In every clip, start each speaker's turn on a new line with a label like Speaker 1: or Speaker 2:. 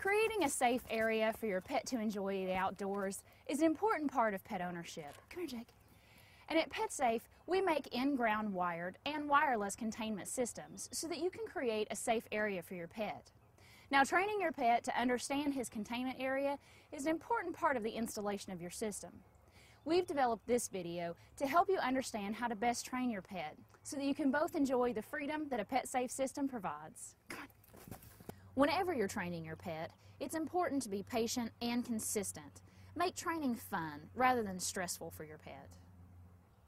Speaker 1: Creating a safe area for your pet to enjoy the outdoors is an important part of pet ownership. Come here, Jake. And at PetSafe, we make in-ground wired and wireless containment systems so that you can create a safe area for your pet. Now, training your pet to understand his containment area is an important part of the installation of your system. We've developed this video to help you understand how to best train your pet so that you can both enjoy the freedom that a PetSafe system provides. Come on. Whenever you're training your pet, it's important to be patient and consistent. Make training fun rather than stressful for your pet.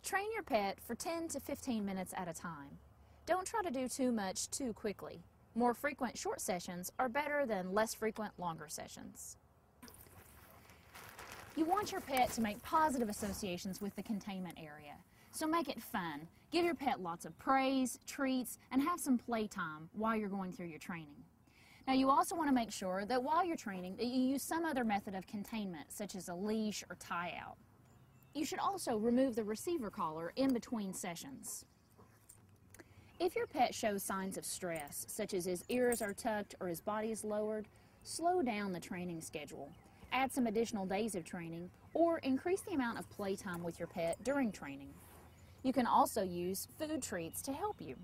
Speaker 1: Train your pet for 10 to 15 minutes at a time. Don't try to do too much too quickly. More frequent short sessions are better than less frequent longer sessions. You want your pet to make positive associations with the containment area, so make it fun. Give your pet lots of praise, treats, and have some playtime while you're going through your training. Now, you also want to make sure that while you're training that you use some other method of containment, such as a leash or tie-out. You should also remove the receiver collar in between sessions. If your pet shows signs of stress, such as his ears are tucked or his body is lowered, slow down the training schedule. Add some additional days of training, or increase the amount of playtime with your pet during training. You can also use food treats to help you.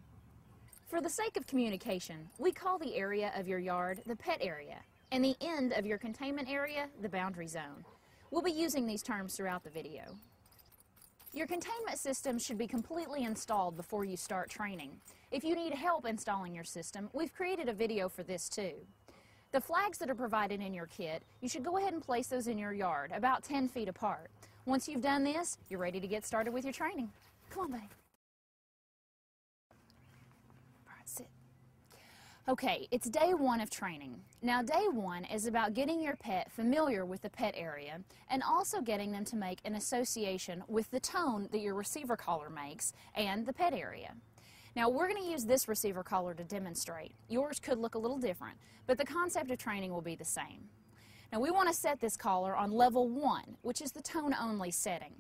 Speaker 1: For the sake of communication, we call the area of your yard the pet area, and the end of your containment area the boundary zone. We'll be using these terms throughout the video. Your containment system should be completely installed before you start training. If you need help installing your system, we've created a video for this too. The flags that are provided in your kit, you should go ahead and place those in your yard, about 10 feet apart. Once you've done this, you're ready to get started with your training. Come on, buddy. All right, sit. Okay, it's day one of training. Now, day one is about getting your pet familiar with the pet area and also getting them to make an association with the tone that your receiver collar makes and the pet area. Now, we're going to use this receiver collar to demonstrate. Yours could look a little different, but the concept of training will be the same. Now, we want to set this collar on level 1, which is the tone-only setting.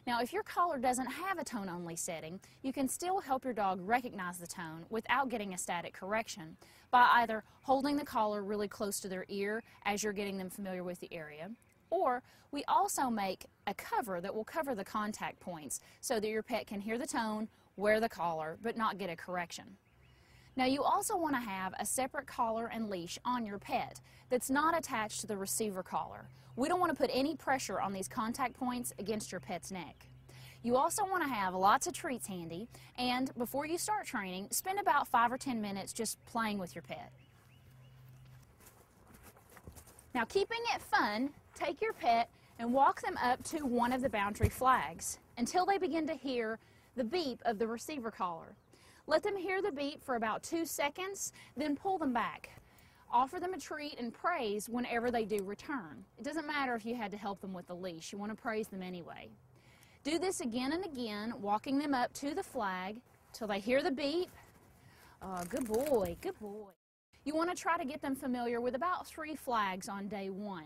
Speaker 1: Now, if your collar doesn't have a tone-only setting, you can still help your dog recognize the tone without getting a static correction by either holding the collar really close to their ear as you're getting them familiar with the area, or we also make a cover that will cover the contact points so that your pet can hear the tone, wear the collar, but not get a correction. Now, you also want to have a separate collar and leash on your pet that's not attached to the receiver collar. We don't want to put any pressure on these contact points against your pet's neck. You also want to have lots of treats handy, and before you start training, spend about 5 or 10 minutes just playing with your pet. Now, keeping it fun, take your pet and walk them up to one of the boundary flags until they begin to hear the beep of the receiver collar. Let them hear the beep for about 2 seconds, then pull them back. Offer them a treat and praise whenever they do return. It doesn't matter if you had to help them with the leash, you want to praise them anyway. Do this again and again, walking them up to the flag till they hear the beep. Oh, good boy, good boy. You want to try to get them familiar with about 3 flags on day 1.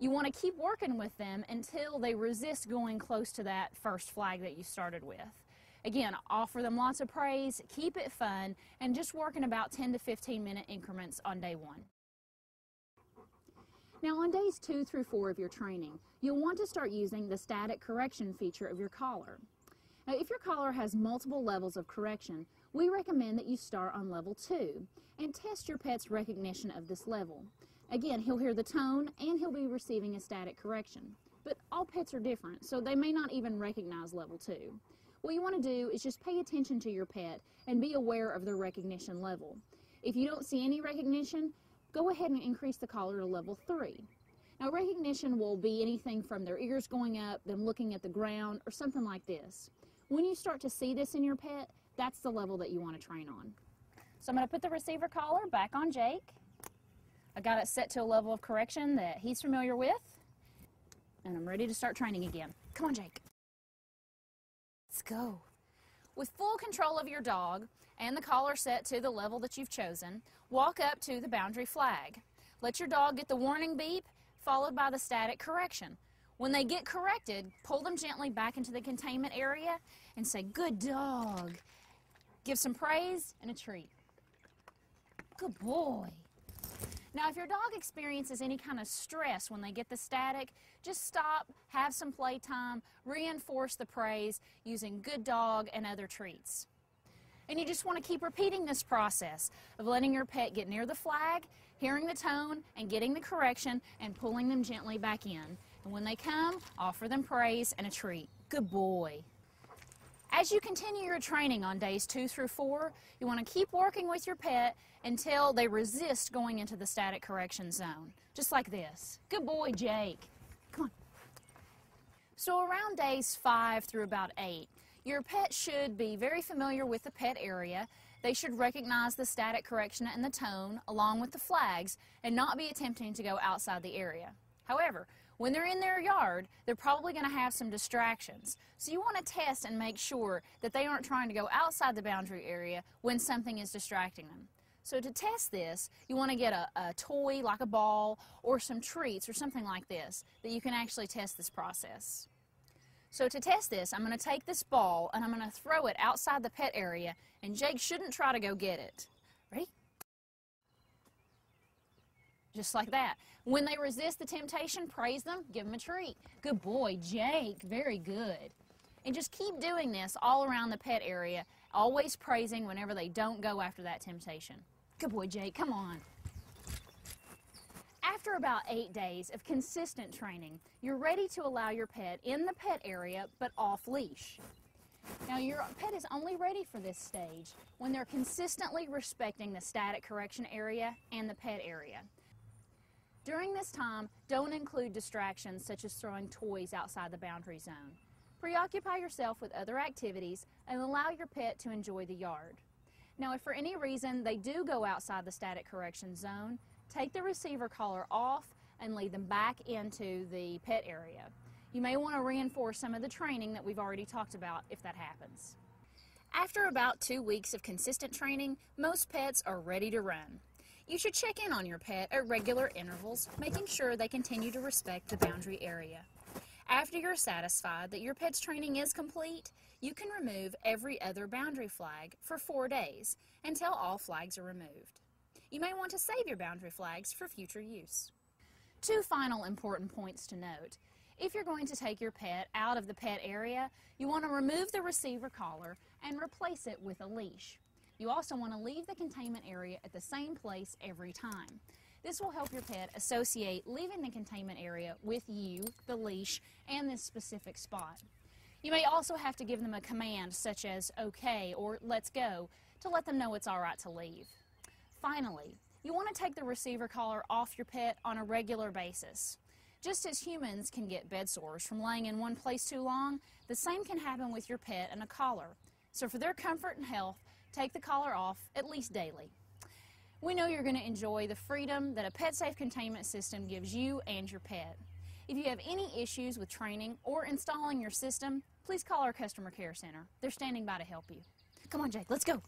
Speaker 1: You want to keep working with them until they resist going close to that first flag that you started with. Again, offer them lots of praise, keep it fun, and just work in about 10 to 15 minute increments on day 1. Now, on days 2 through 4 of your training, you'll want to start using the static correction feature of your collar. Now, if your collar has multiple levels of correction, we recommend that you start on level 2 and test your pet's recognition of this level. Again, he'll hear the tone and he'll be receiving a static correction. But all pets are different, so they may not even recognize level 2. What you want to do is just pay attention to your pet and be aware of their recognition level. If you don't see any recognition, go ahead and increase the collar to level 3. Now, recognition will be anything from their ears going up, them looking at the ground, or something like this. When you start to see this in your pet, that's the level that you want to train on. So I'm going to put the receiver collar back on Jake. I got it set to a level of correction that he's familiar with, and I'm ready to start training again. Come on, Jake. Let's go. With full control of your dog and the collar set to the level that you've chosen, walk up to the boundary flag. Let your dog get the warning beep, followed by the static correction. When they get corrected, pull them gently back into the containment area and say, "Good dog." Give some praise and a treat. Good boy. Now, if your dog experiences any kind of stress when they get the static, just stop, have some playtime, reinforce the praise using good dog and other treats. And you just want to keep repeating this process of letting your pet get near the flag, hearing the tone, and getting the correction, and pulling them gently back in. And when they come, offer them praise and a treat. Good boy. As you continue your training on days 2 through 4, you want to keep working with your pet until they resist going into the static correction zone. Just like this. Good boy, Jake. Come on. So around days 5 through about 8, your pet should be very familiar with the pet area. They should recognize the static correction and the tone along with the flags and not be attempting to go outside the area. However, when they're in their yard, they're probably going to have some distractions. So you want to test and make sure that they aren't trying to go outside the boundary area when something is distracting them. So to test this, you want to get a toy like a ball or some treats or something like this that you can actually test this process. So to test this, I'm going to take this ball and I'm going to throw it outside the pet area, and Jake shouldn't try to go get it. Ready? Just like that. When they resist the temptation, praise them, give them a treat. Good boy, Jake. Very good. And just keep doing this all around the pet area, always praising whenever they don't go after that temptation. Good boy, Jake. Come on. After about 8 days of consistent training, you're ready to allow your pet in the pet area but off leash. Now, your pet is only ready for this stage when they're consistently respecting the static correction area and the pet area. During this time, don't include distractions such as throwing toys outside the boundary zone. Preoccupy yourself with other activities and allow your pet to enjoy the yard. Now, if for any reason they do go outside the static correction zone, take the receiver collar off and lead them back into the pet area. You may want to reinforce some of the training that we've already talked about if that happens. After about 2 weeks of consistent training, most pets are ready to run. You should check in on your pet at regular intervals, making sure they continue to respect the boundary area. After you're satisfied that your pet's training is complete, you can remove every other boundary flag for 4 days until all flags are removed. You may want to save your boundary flags for future use. 2 final important points to note. If you're going to take your pet out of the pet area, you want to remove the receiver collar and replace it with a leash. You also want to leave the containment area at the same place every time. This will help your pet associate leaving the containment area with you, the leash, and this specific spot. You may also have to give them a command such as okay or let's go to let them know it's all right to leave. Finally, you want to take the receiver collar off your pet on a regular basis. Just as humans can get bed sores from laying in one place too long, the same can happen with your pet and a collar. So for their comfort and health, take the collar off at least daily. We know you're going to enjoy the freedom that a PetSafe containment system gives you and your pet. If you have any issues with training or installing your system, please call our customer care center. They're standing by to help you. Come on, Jake, let's go.